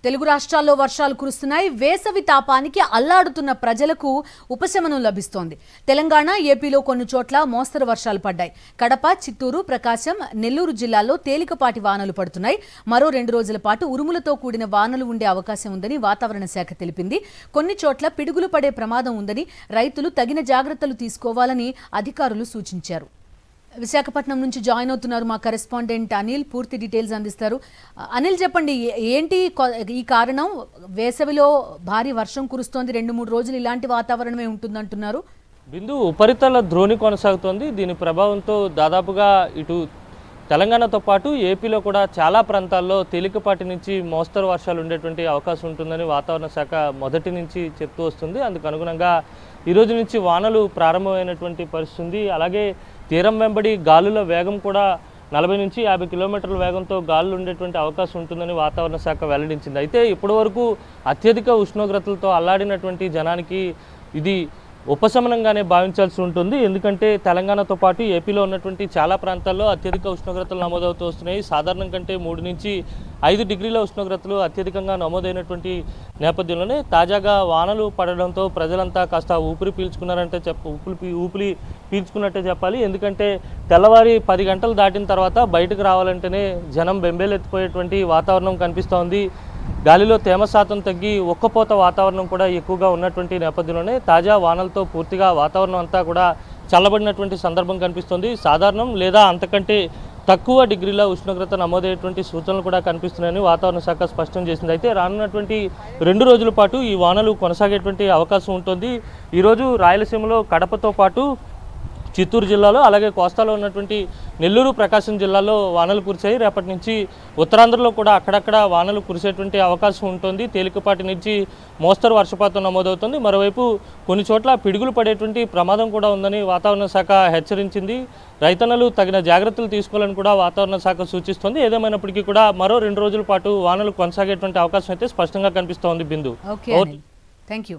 తెలుగు రాష్ట్రాల్లో వర్షాలు కురుస్తున్నాయి. వేసవి తాపానికి అల్లాడుతున్న ప్రజలకు ఉపశమనం లభిస్తోంది. తెలంగాణ, ఏపీలో కొన్ని చోట్ల మోస్తరు వర్షాలు పడ్డాయి. కడప, చిత్తూరు, ప్రకాశం, నెల్లూరు జిల్లాల్లో తేలికపాటి వానలు పడుతున్నాయి. మరో 2 రోజుల పాటు ఉరుములతో కూడిన వానలు ఉండే అవకాశం ఉందని వాతావరణ శాఖ తెలిపింది. కొన్ని చోట్ల పిడుగులు పడే ప్రమాదం ఉందని రైతులు తగిన జాగ్రత్తలు తీసుకోవాలని అధికారులు సూచించారు. విశాఖపట్నం నుంచి జాయిన్ అవుతున్నారు మా కరెస్పాండెంట్ అనిల్. పూర్తి డీటెయిల్స్ అందిస్తారు. అనిల్, చెప్పండి, ఏంటి ఈ కారణం? వేసవిలో భారీ వర్షం కురుస్తోంది, 2-3 రోజులు ఇలాంటి వాతావరణమే ఉంటుందంటున్నారు. బిందు ఉపరితల ద్రోణి కొనసాగుతోంది. దీని ప్రభావంతో దాదాపుగా ఇటు తెలంగాణతో పాటు ఏపీలో కూడా చాలా ప్రాంతాల్లో తేలికపాటి నుంచి మోస్తరు వర్షాలు ఉండేటువంటి అవకాశం ఉంటుందని వాతావరణ శాఖ మొదటి నుంచి చెప్తూ వస్తుంది. అందుకు అనుగుణంగా ఈరోజు నుంచి వానలు ప్రారంభమైనటువంటి పరిస్థితి. అలాగే తీరం వెంబడి గాలుల వేగం కూడా 40 నుంచి 50 కిలోమీటర్ల వేగంతో గాలులు ఉండేటువంటి అవకాశం ఉంటుందని వాతావరణ శాఖ వెల్లడించింది. అయితే ఇప్పటివరకు అత్యధిక ఉష్ణోగ్రతలతో అల్లాడినటువంటి జనానికి ఇది ఉపశమనంగానే భావించాల్సి ఉంటుంది. ఎందుకంటే తెలంగాణతో పాటు ఏపీలో ఉన్నటువంటి చాలా ప్రాంతాల్లో అత్యధిక ఉష్ణోగ్రతలు నమోదవుతూ వస్తున్నాయి. సాధారణం కంటే 3 నుంచి 5 డిగ్రీల ఉష్ణోగ్రతలు అత్యధికంగా నమోదైనటువంటి నేపథ్యంలోనే తాజాగా వానలు పడడంతో ప్రజలంతా కాస్త ఊపిరి పీల్చుకున్నట్టే చెప్పాలి. ఎందుకంటే తెల్లవారి 10 గంటలు దాటిన తర్వాత బయటకు రావాలంటేనే జనం బెంబేలెత్తిపోయేటువంటి వాతావరణం కనిపిస్తోంది. గాలిలో తేమ శాతం తగ్గి ఒక్కపోత వాతావరణం కూడా ఎక్కువగా ఉన్నటువంటి నేపథ్యంలోనే తాజా వానలతో పూర్తిగా వాతావరణం అంతా కూడా చల్లబడినటువంటి సందర్భం కనిపిస్తుంది. సాధారణం లేదా అంతకంటే తక్కువ డిగ్రీల ఉష్ణోగ్రత నమోదయ్యేటువంటి సూచనలు కూడా కనిపిస్తున్నాయని వాతావరణ శాఖ స్పష్టం చేసింది. అయితే రానున్నటువంటి 2 రోజుల పాటు ఈ వానలు కొనసాగేటువంటి అవకాశం ఉంటుంది. ఈరోజు రాయలసీమలో కడపతో పాటు చిత్తూరు జిల్లాలో, అలాగే కోస్తాలో ఉన్నటువంటి నెల్లూరు, ప్రకాశం జిల్లాలో వానలు కురిశాయి. రేపటి నుంచి ఉత్తరాంధ్రలో కూడా అక్కడక్కడ వానలు కురిసేటువంటి అవకాశం ఉంటుంది. తేలికపాటి నుంచి మోస్తరు వర్షపాతం నమోదవుతుంది. మరోవైపు కొన్ని చోట్ల పిడుగులు పడేటువంటి ప్రమాదం కూడా ఉందని వాతావరణ శాఖ హెచ్చరించింది. రైతన్నలు తగిన జాగ్రత్తలు తీసుకోవాలని కూడా వాతావరణ శాఖ సూచిస్తోంది. ఏదేమైనప్పటికీ కూడా మరో 2 రోజుల పాటు వానలు కొనసాగేటువంటి అవకాశం అయితే స్పష్టంగా కనిపిస్తోంది. బిందు. Thank you.